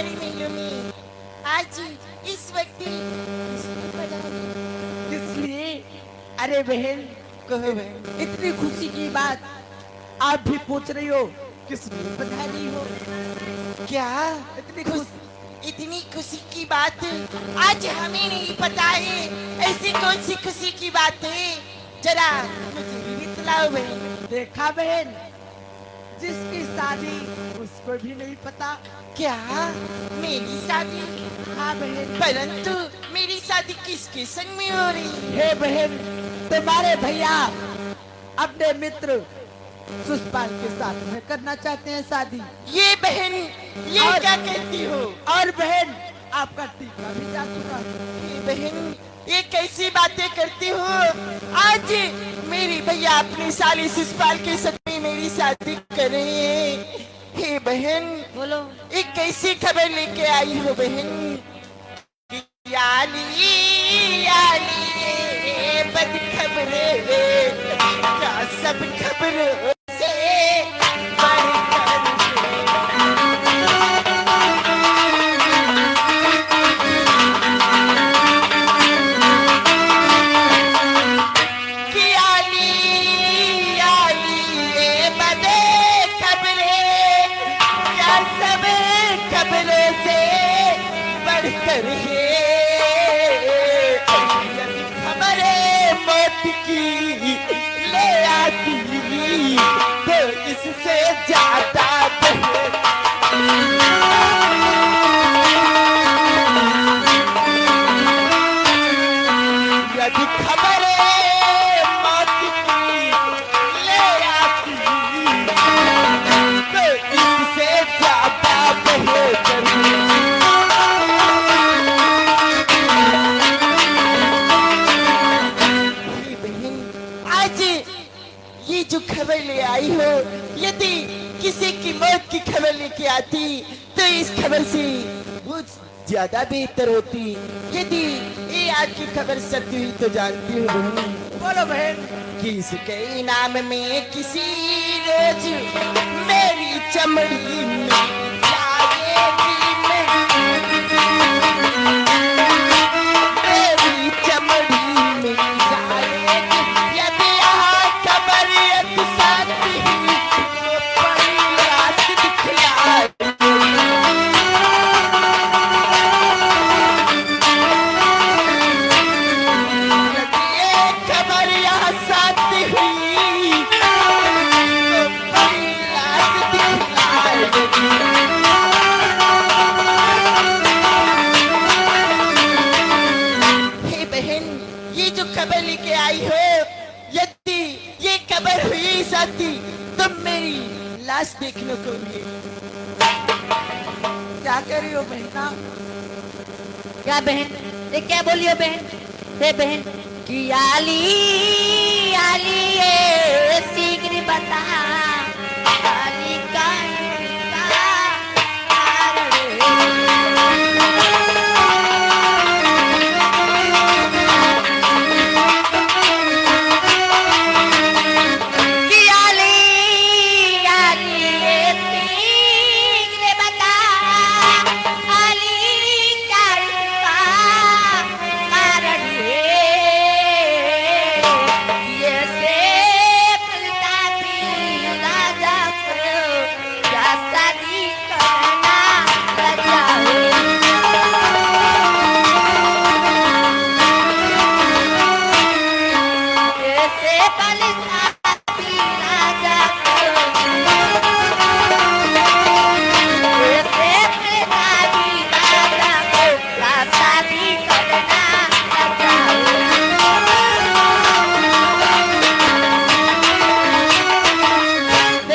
हमारे महलों में आज इस वक्त किस लिए? अरे बहन, कहो बहन। इतनी खुशी की बात आप भी पूछ रही हो, किस लिए पधारी हो? क्या इतनी खुश, इतनी खुशी की बात आज हमें नहीं पता है। ऐसी कौन सी खुशी की बात है, जरा मुझे भी बतलाओ बहन। देखा बहन, जिसकी शादी उसको भी नहीं पता। क्या मेरी शादी? हाँ बहन। परंतु मेरी शादी किसके संग में हो रही? हे बहन, तुम्हारे भैया अपने मित्र सुषपाल के साथ में करना चाहते हैं शादी। ये बहन, ये और- क्या कहती हो? और बहन, आपका टीका भी जा चुका है। ये बहन, ये कैसी बातें करती हो? आज मेरी भैया अपनी साली सुषपाल के साथ में मेरी शादी कर रहे हैं। हे बहन, बोलो। एक कैसी खबर लेके आई हो बहन? याली याली ये बद खबरे, क्या सब खबरों से बढ़कर कि याली याली ये बद खबरे, क्या सब खबरों से बढ़कर है। खबरें मौत की ले आती तो इससे ज्यादा यदि खबरें मौत की ले आती तो इससे ज्यादा बेहतर आज ये जो खबर ले आई हो, यदि किसी की मौत की खबर लेके आती तो इस खबर से बहुत ज्यादा बेहतर होती। यदि ये आज की खबर सत्य हुई तो जानती हो बहन, बोलो बहन। कि इसके इनाम में किसी रोज मेरी चमड़ी में जाएगी मेरी चमड़ी में जाएगी। यदि यहाँ खबर एक साथी तो बड़ी रात दिखलाएगी। यदि ये खबर यहाँ साथी हुई तो बड़ी रात दिखलाएगी। हे बहन, ये जो खबर लेके आई हो, यदि ये खबर हुई साथी तो मेरी लाश देखने को मिले। क्या कह रही हो बहना? क्या बहन, ये क्या बोली हो बहन? हे बहन कि आली आली ये शीघ्र बता, आली का कि आली आली ये शीघ्र बता, आली का कारण ये से फलता थी राजा को क्या शादी करना राजा ये से फलता थी राजा को ये से फलता थी राजा को क्या शादी करना राजा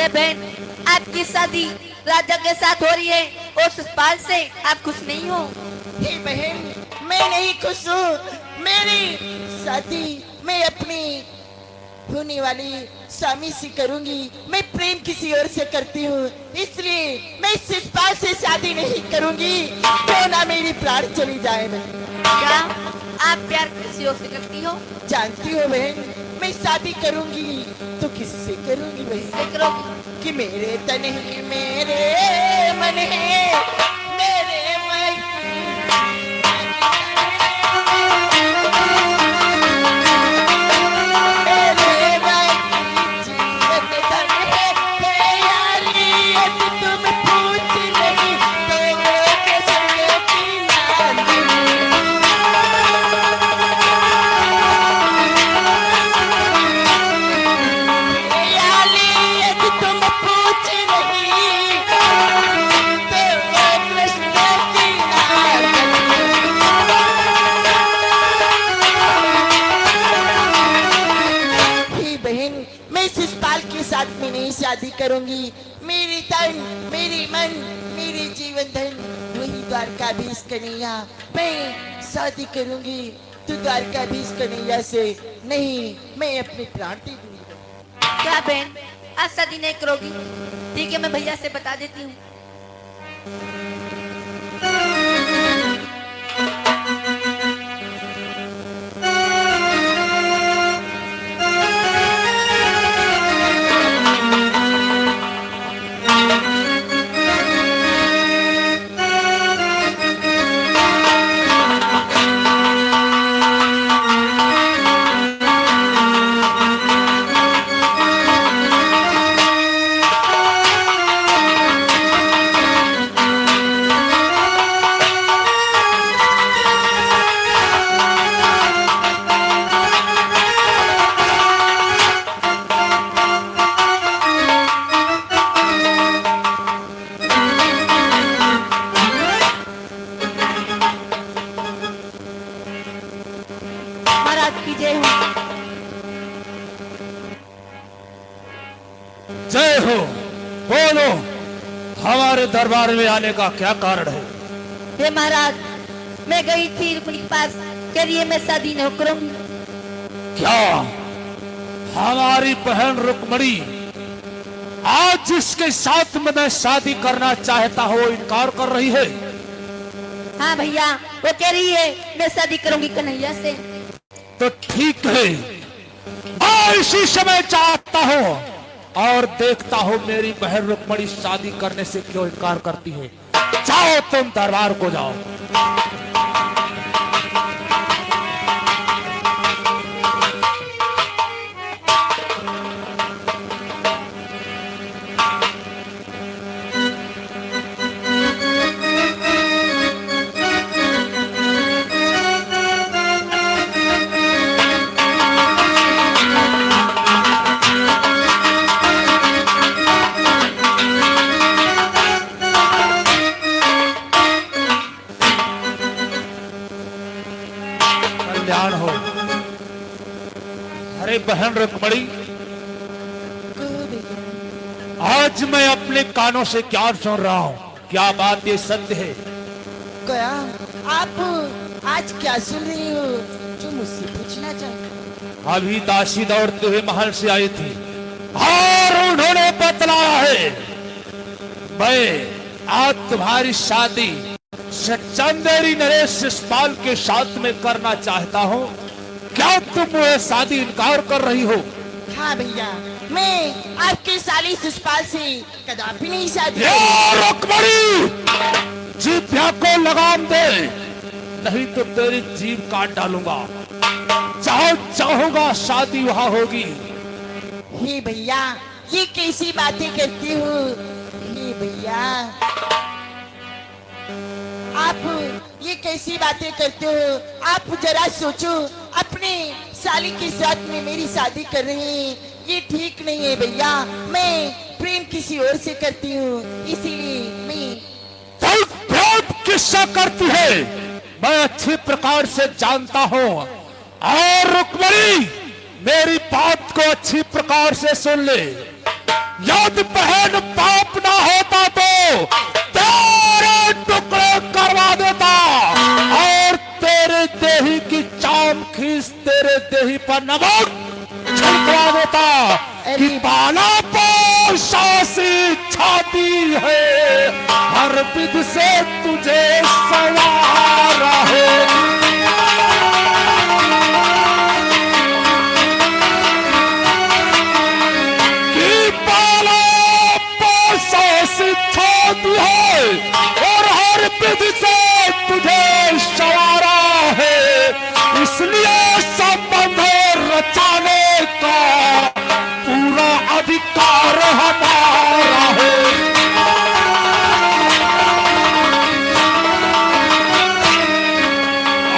बहन, आपकी शादी राजा के साथ हो रही है और सुषपाल से आप खुश नहीं हो? हे बहन, मैं नहीं खुश हूँ। मेरी शादी मैं अपनी होने वाली स्वामी से करूंगी। मैं प्रेम किसी और से करती हूँ, इसलिए मैं सुषपाल से शादी नहीं करूंगी। क्यों ना मेरी प्राण चली जाए बहन। क्या आप प्यार किसी और से करती हो? जानती हो बहन, मैं शादी करूंगी तो किससे करूंगी बहन? फिक्र कि मेरे तन ही मेरे मन है, मेरे मैं शिषपाल के साथ में नहीं शादी करूंगी। मेरी तन, मेरी मन, मेरी जीवन धन वही द्वारकाधीश कन्हैया। मैं शादी करूंगी तो द्वारकाधीश कन्हैया से नहीं, मैं अपने प्राण दे दूंगी। क्या बहन आज शादी नहीं करोगी? ठीक है, मैं भैया से बता देती हूँ। महाराज की जय हो। जय हो। बोलो, हमारे दरबार में आने का क्या कारण है? हे महाराज, मैं गई थी रुक्मिणी के पास, कह रही है मैं शादी नहीं करूंगी। क्या हमारी बहन रुक्मणी आज जिसके साथ में मैं शादी करना चाहता हूँ इनकार कर रही है? हाँ भैया, वो कह रही है मैं शादी करूंगी कन्हैया से। तो ठीक है, मैं इसी समय चाहता हूँ और देखता हूँ मेरी बहन रुक्मणी शादी करने से क्यों इनकार करती है। जाओ, तुम दरबार को जाओ। कल्याण हो। अरे बहन रुक्मणी, आज मैं अपने कानों से क्या सुन रहा हूँ? क्या बात ये सत्य है? क्या आप आज क्या सुन रही हो जो मुझसे पूछना चाहते? अभी दासी दौड़ते हुए महल से आई थी और उन्होंने बतलाया है मैं आज तुम्हारी शादी चंदेरी नरेश शिषपाल के साथ में करना चाहता हूँ। क्या तुम वह शादी इनकार कर रही हो? हाँ भैया, मैं आपके साली शिषपाल से कदापि नहीं शादी रुक्मणी, जीभ्या को लगाम दे, नहीं तो तेरी जीभ काट डालूंगा। जहाँ चाहूंगा शादी वहाँ होगी। हे भैया, ये कैसी बातें करती हो? हे भैया, आप ये कैसी बातें करते हो? आप जरा सोचो, अपने साली के साथ में मेरी शादी कर रहे हैं, ये ठीक नहीं है भैया। मैं प्रेम किसी और से करती हूँ, इसीलिए मैं तुम प्रेम किससे करती है मैं अच्छी प्रकार से जानता हूँ। और रुक्मणी, मेरी बात को अच्छी प्रकार से सुन ले। यदि बहन पाप ना होता तो तेरे टुकड़े करवा देता और तेरे देही की चाम खींच तेरे देही पर नमक छिड़कवा देता कि बाला पर सासी छाती है, हर विध से तुझे सवारा है। और हर विधि से तुझे सवारा है, इसलिए संबंध रचाने का पूरा अधिकार हमारा है।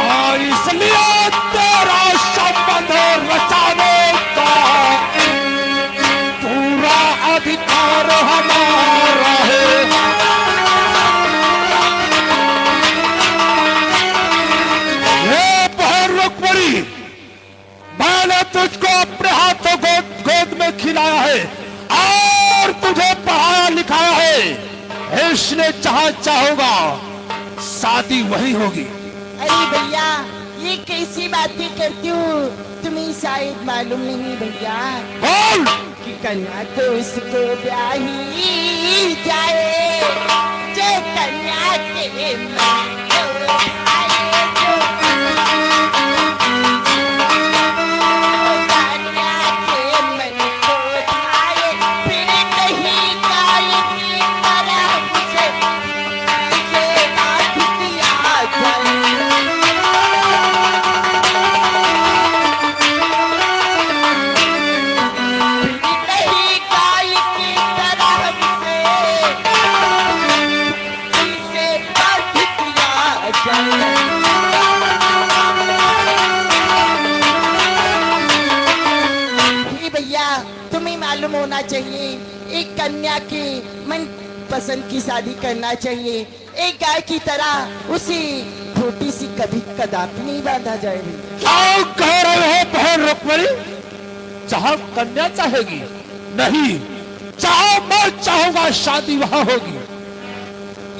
और इसलिए तेरा संबंध रचाने का पूरा अधिकार हमारा है। मैंने तुझको अपने हाथों गोद गोद में खिलाया है और तुझे पढ़ाया लिखाया है। इसलिए जहां चाहूंगा शादी वही होगी। अरे भैया, ये कैसी बातें करती हूँ, तुम्हें शायद मालूम नहीं भैया बोल। कि कन्या तो उसको ब्याही जाए जो कन्या के मन को भाए, जो कन्या के मन को भाए, फिर नहीं काल की तरह उसे बात किया जाए। नहीं काल की तरह इसे बात किया जाए। भैया, तुम्हें मालूम होना चाहिए, एक कन्या की मन पसंद की शादी करना चाहिए। एक गाय की तरह उसे छोटी सी कभी कदापि नहीं बांधा जाए भैया। क्या कह रहे हो बहन रुक्मणी? जहां कन्या चाहेगी नहीं, जहां मैं चाहूंगा शादी वहां होगी।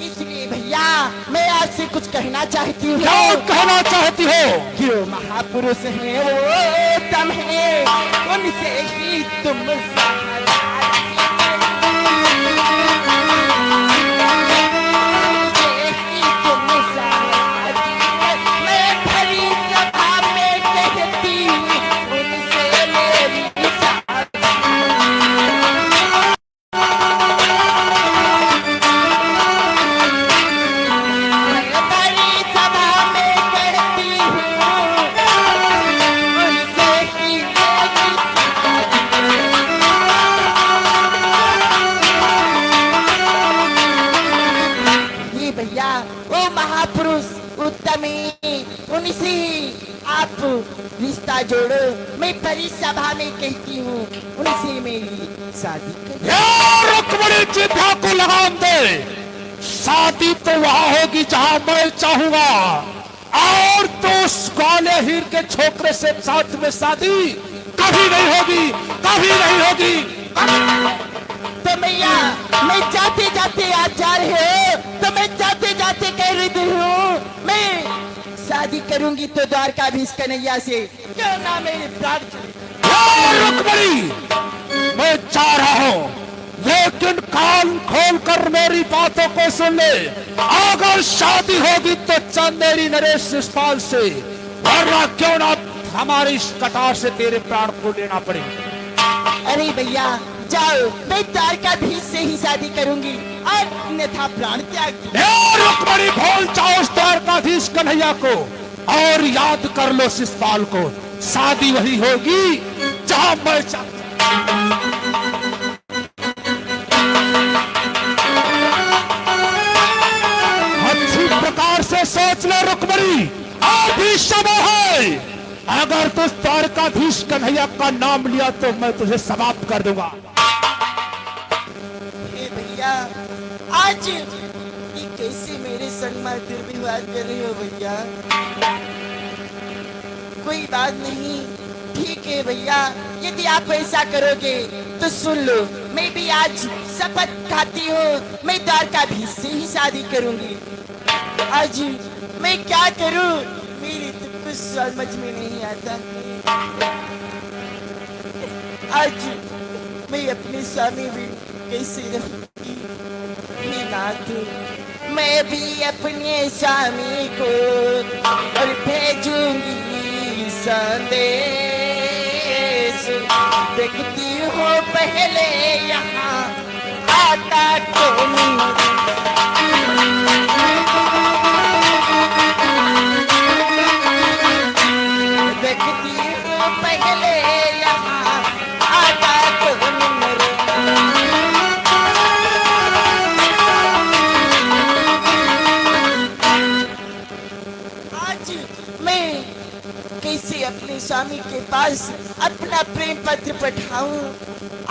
इसलिए भैया, मैं आपसे कुछ कहना चाहती हूँ। क्या कहना चाहती हो? जो महापुरुष है वो तुम है, उनसे ही तुम मैं भरी सभा में कहती हूँ, उनसे मेरी बड़ी सभा में कहती हूँ, उनसे ही ये भैया, वो महापुरुष उत्तमी, उनसे ही आप रिश्ता जोड़ो। मैं बड़ी सभा में कहती हूँ, उनसे मेरी शादी करो। ये रुक्मणी जिभा को लगाम दे। शादी तो वहां होगी जहां मैं चाहूंगा, और तो उस ग्वाले हीर के छोकरे से साथ में शादी कभी नहीं होगी, कभी नहीं होगी। तो भैया, मैं जाते जाते आप जा रहे हो, तो मैं जाते जाते कह रही हूँ, मैं शादी करूंगी तो द्वारकाधीश कन्हैया से, क्यों ना मेरे प्राण चले। ये रुक्मणी, मैं जा रहा हूं, लेकिन कान खोल कर मेरी बातों को सुन ले। अगर शादी होगी तो चंदेरी नरेश शिषपाल से, वरना क्यों ना हमारी इस कटार से तेरे प्राण को लेना पड़े। अरे भैया जाओ, मैं द्वारकाधीश से ही शादी करूंगी और अन्यथा प्राण त्याग दूंगी। ए रुक्मणी, भूल जाओ उस द्वारकाधीश कन्हैया को और याद कर लो शिषपाल को। शादी वही होगी जहां मैं अच्छी प्रकार से सोच ले रुक्मणी, अभी समय है। अगर तू द्वारकाधीश कन्हैया का नाम लिया तो मैं तुझे समाप्त कर दूंगा। हे भैया, आज ये कैसे मेरे संग में दुर्व्यवहार कर रहे हो भैया? कोई बात नहीं, ठीक है भैया, यदि आप ऐसा करोगे तो सुन लो, मैं भी आज शपथ खाती हूँ, मैं द्वारकाधीश से ही शादी करूंगी। आज मैं क्या करूं, मेरी तो कुछ समझ में नहीं आता। आज मैं अपने स्वामी भी कैसे रहूंगी? हे नाथ, मैं भी अपने स्वामी को और भेजूंगी संदेश। देखती हो पहले यहाँ आता कौन? देखती हो पहले यहाँ आता कौन? आज मैं कैसे अपने स्वामी के पास अपना प्रेम पत्र पठाऊं?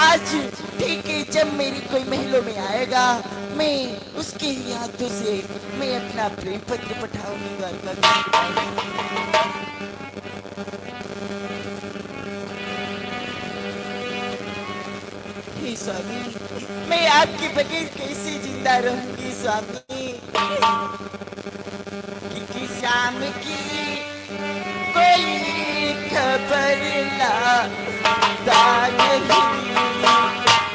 आज ठीक है, जब मेरी कोई महलों में आएगा, मैं उसके ही हाथों से मैं अपना प्रेम पत्र पठाऊंगी द्वारकाधीश। स्वामी, मैं आपके बगैर कैसे जिंदा रहूंगी स्वामी। कि शाम की कोई खबर लाता नहीं,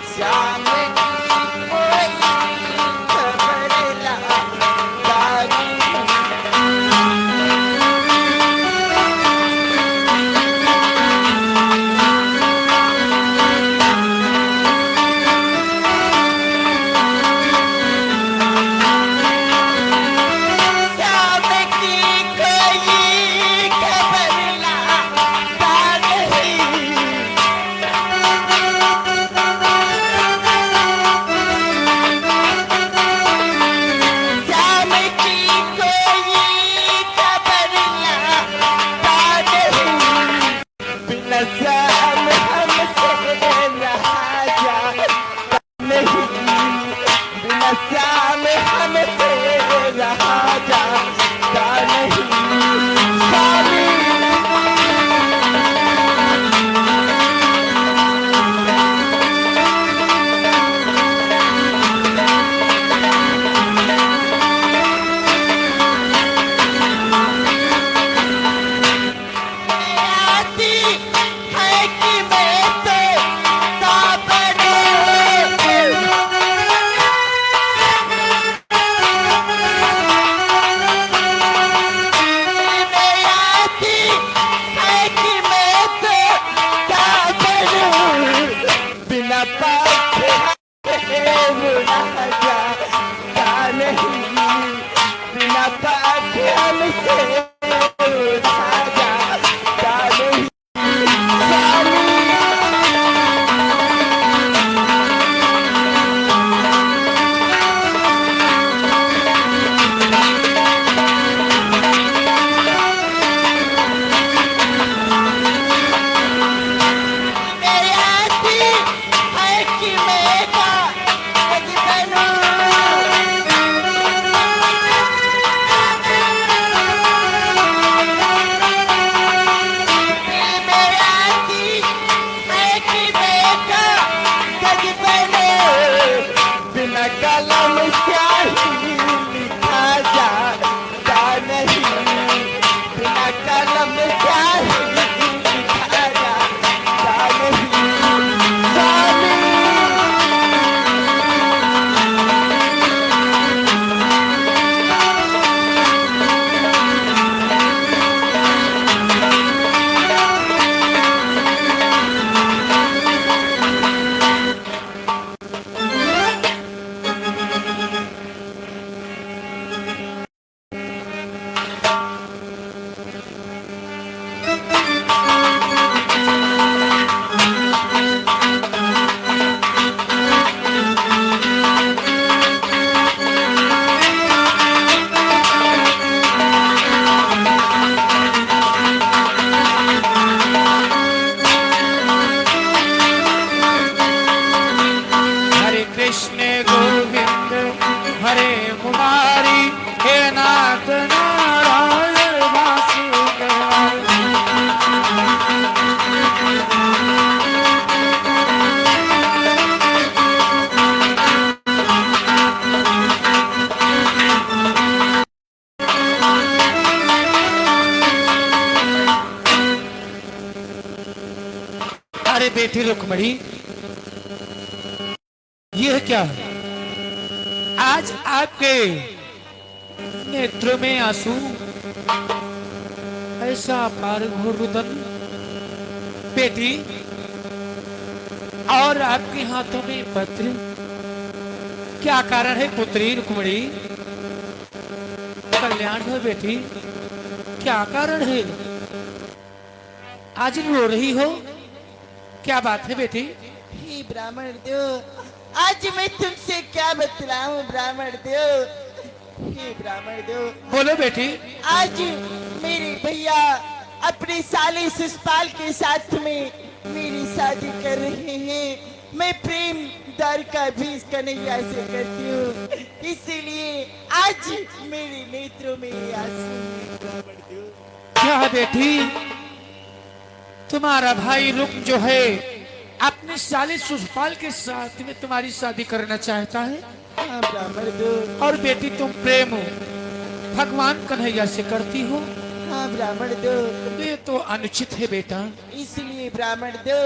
शाम की कोई खबर लाता नहीं। शाम की कोई खबर लाता नहीं, शाम की कोई खबर लाता नहीं। बिना शाम हमसे रहा जाता नहीं, बिना शाम हमसे रहा जाता नहीं। स्वामी आती है कि मैं तो ताबड़ में आती है कि मैं तो ताबड़ बिना पाके रहा जाता नहीं, बिना पाके हमसे रहा जाता नहीं। स्वामी मैं आती है कि मैं कागज बनूं। मैं आती है कि मैं कागज बनूं। बिना कलम स्याही लिखा जाता नहीं, बिना कलम स्याही लिखा जाता नहीं। स्वामी हरे कृष्ण गोविंद हरे मुरारी, हे नाथ नारायण वासुदेव। अरे बेटी रुक्मणी, यह क्या है? आज आपके नेत्र में आंसू, ऐसा पार घोर रुदन। बेटी, और आपके हाथों में पत्र, क्या कारण है पुत्री रुक्मणी? कल्याण हो बेटी, क्या कारण है? आज रो रही हो, क्या बात है बेटी? हे ब्राह्मण देव, आज मैं तुमसे क्या बतलाऊं ब्राह्मण देव। हे ब्राह्मण देव, बोलो बेटी। आज मेरे भैया अपने साले सुषपाल के साथ में मेरी शादी कर रहे हैं। मैं प्रेम द्वारका भीष कन्हैया से करती हूँ, इसीलिए आज मेरे नेत्रों में आंसू हैं ब्राह्मण देव। क्या बेटी, तुम्हारा भाई रुक जो है अपने साले सुषपाल के साथ में तुम्हारी शादी करना चाहता है हाँ ब्राह्मण दो। और बेटी तुम प्रेम भगवान कन्हैया से करती हो, हाँ ब्राह्मण दो। ये तो अनुचित है बेटा। इसलिए ब्राह्मण दो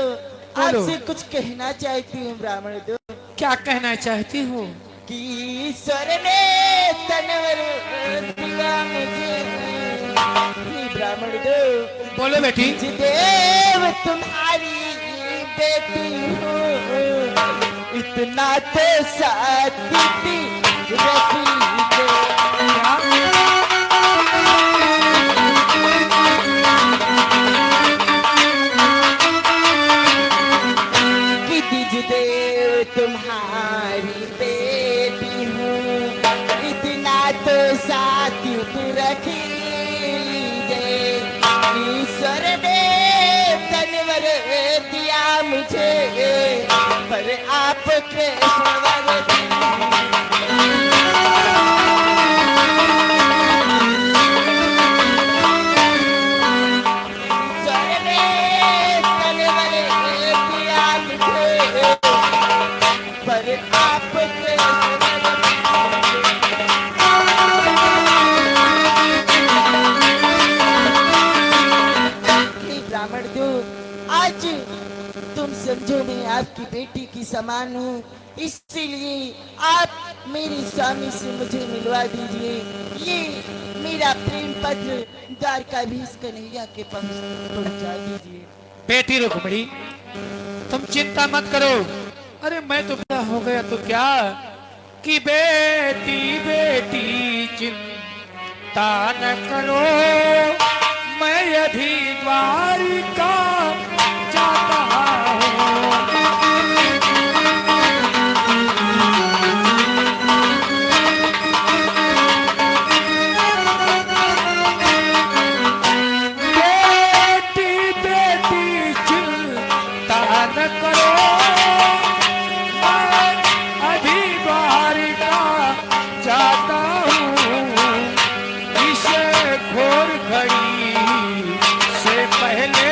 बोलो। आपसे कुछ कहना चाहती हूँ ब्राह्मण दो क्या कहना चाहती हो? कि ईश्वर ने तनवर दिया मुझे। हे ब्राह्मण दो बोलो बेटी। देव तुम्हारी बेटी हो, इतना तो साथ दी रखी दो। कि दिज देव तुम्हारी बेटी हो, इतना तो साथ रखी दे। ईश्वर ने तनवर दिया मुझे, पर आपके सवर ईश्वर ने तनवर दिया मुझे, पर आपके ब्राह्मण दो आज तुम समझो मैं आपकी बेटी की समान हूँ, इसलिए आप मेरे स्वामी से मुझे मिलवा दीजिए। ये मेरा प्रेम पत्र द्वारकाधीश कन्हैया के पास पहुंचा दीजिए। बेटी रुक्मणी तुम चिंता मत करो। अरे मैं तो बड़ा हो गया तो क्या कि बेटी बेटी चिंता न करो, मैं अभी द्वारिका जाता हूँ। बेटी बेटी चिंता न करो, मैं अभी द्वारिका जाता हूँ। इसे घोर घड़ी से पहले,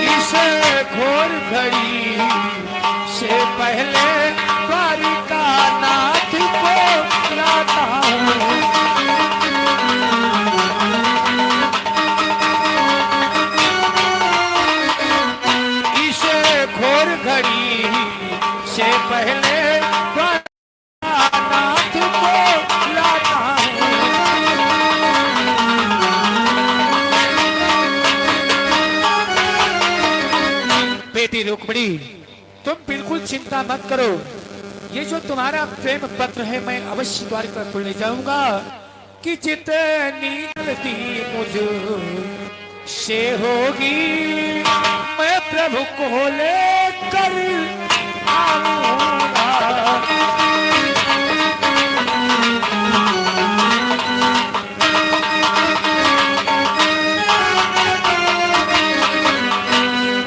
इसे घोर घड़ी से पहले द्वारिका नाथ को लाता हूँ। इसे घोर घड़ी से पहले द्वारिका नाथ को लाता हूँ। बेटी रुक्मणी तुम बिल्कुल चिंता मत करो। ये जो तुम्हारा प्रेम पत्र है मैं अवश्य द्वारिका को ले जाऊंगा कि जितनी गलती मुझ से होगी मैं प्रभु को लेकर आऊंगा।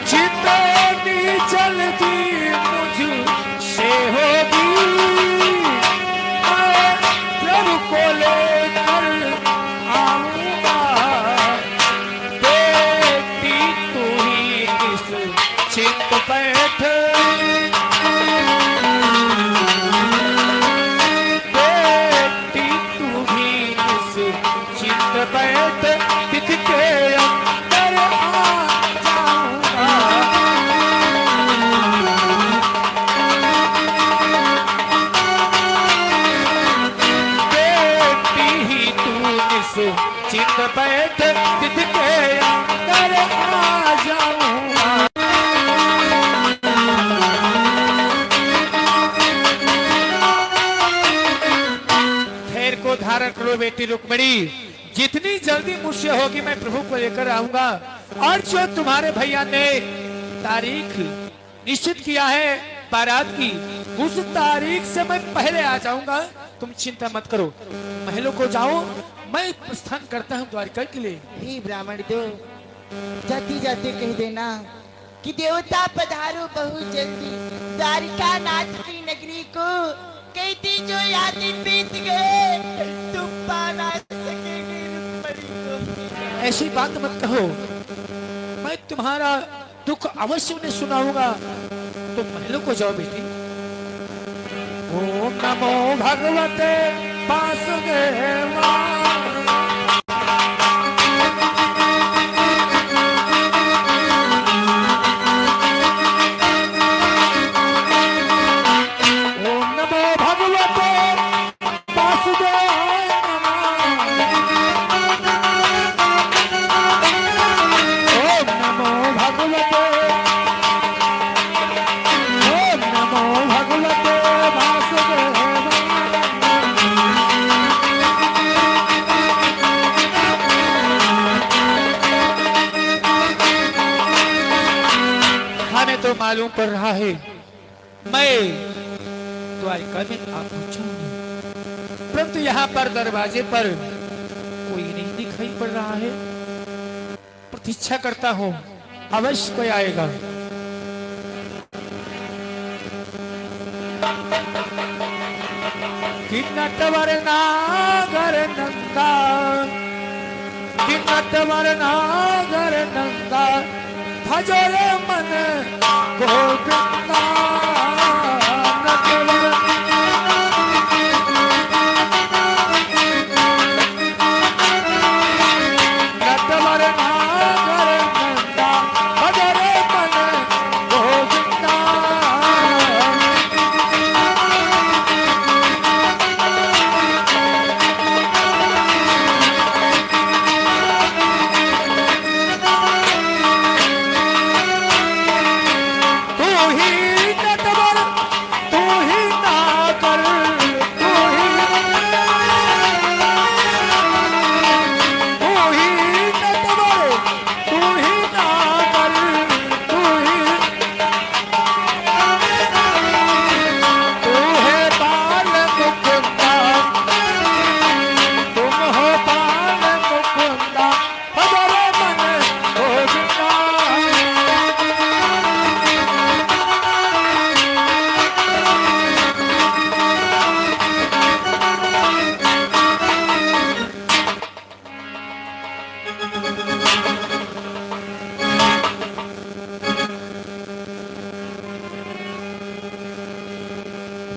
जितनी जल्दी मुझसे होगी मैं प्रभु को लेकर आऊंगा। बेटी तू ही निश्चिंत बैठ, बेटी तू भी निश्चिंत बैठ, तिथ के अंदर आ जाऊंगा। बेटी ही तू निश्चिंत बैठ, तिथ के अंदर आ जाऊंगा। खैर को धारण करो बेटी रुक्मणी, जितनी जल्दी मुझसे होगी मैं प्रभु को लेकर आऊंगा। और जो तुम्हारे भैया ने तारीख निश्चित किया है बारात की, उस तारीख से मैं पहले आ जाऊंगा। तुम चिंता मत करो, महलों को जाओ, मैं प्रस्थान करता हूँ द्वारिका के लिए। हे ब्राह्मण दो जाते जाते कह देना कि देवता पधारो बहुत जल्दी द्वारिका नाथ की नगरी को। कहती जो यादें बीत गए तुम पा ना सकेंगे रुक्मणी को। ऐसी बात मत कहो। मैं तुम्हारा दुख अवश्य उन्हें सुनाऊंगा। तो महलों को जाओ बेटी। ओम नमो भगवते वासुदेवाय। तो मालूम पड़ रहा है मैं द्वारिका में आ पहुंचूंगी, परंतु यहाँ पर दरवाजे पर कोई नहीं दिखाई पड़ रहा है। प्रतीक्षा करता हूँ, अवश्य कोई आएगा। कि नटवर नागर नंदा, कि नटवर नागर नंदा, भजो रे मन गोविंदा। नटवर नागर नंदा, भजो रे मन गोविंदा।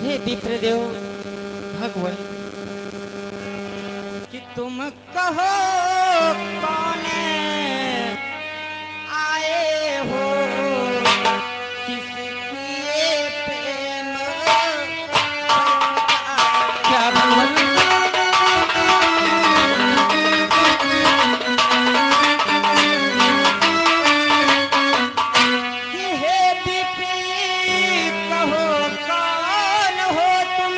हे विप्रदेव भगवान कि तुम कहो कौन आए हो, किसके प्रेम क्या भगवान कि हे विपी कहो कौन हो तुम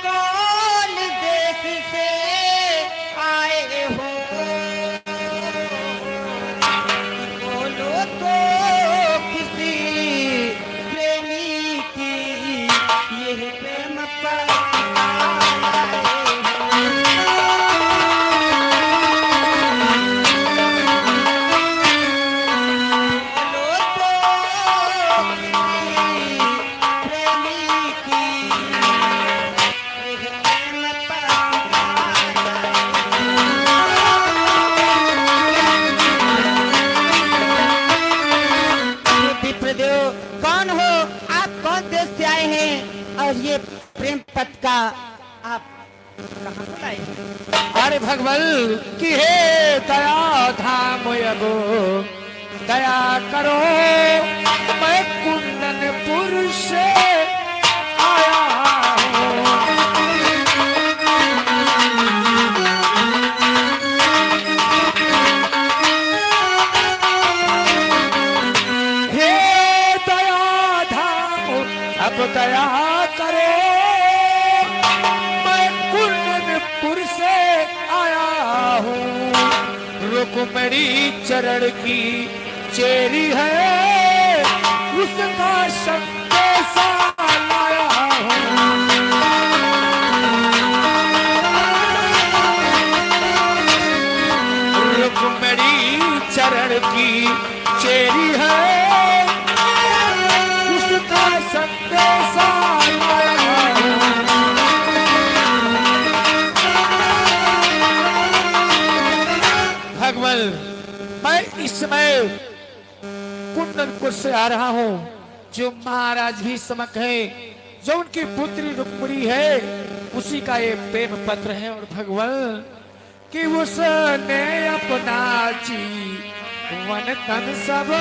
कौन देश से आए हो, बोलो तो किसी प्रेमी की ये प्रेम पर कौन हो आप, कौन देश से आए हैं और ये प्रेम पथ का आप कहाँ से लाए हैं? अरे भगवान की हे दया धाम अगो दया करो, मैं कुंदनपुर से आया हूँ। हे दया धाम अब दया करो, मैं कुंदनपुर से आया हूँ। रुक्मिणी चरण की चेरी है, उसका संदेशा लाया हूँ। रुक्मिणी चरण की चेरी है, उसका संदेशा लाया हूँ। भगवान मैं इस समय कुंदनपुर से आ रहा हूँ। जो महाराज भी समक है, जो उनकी पुत्री रुक्मिणी है, उसी का ये प्रेम पत्र है। और भगवान कि उसने अपना जीवन तन सब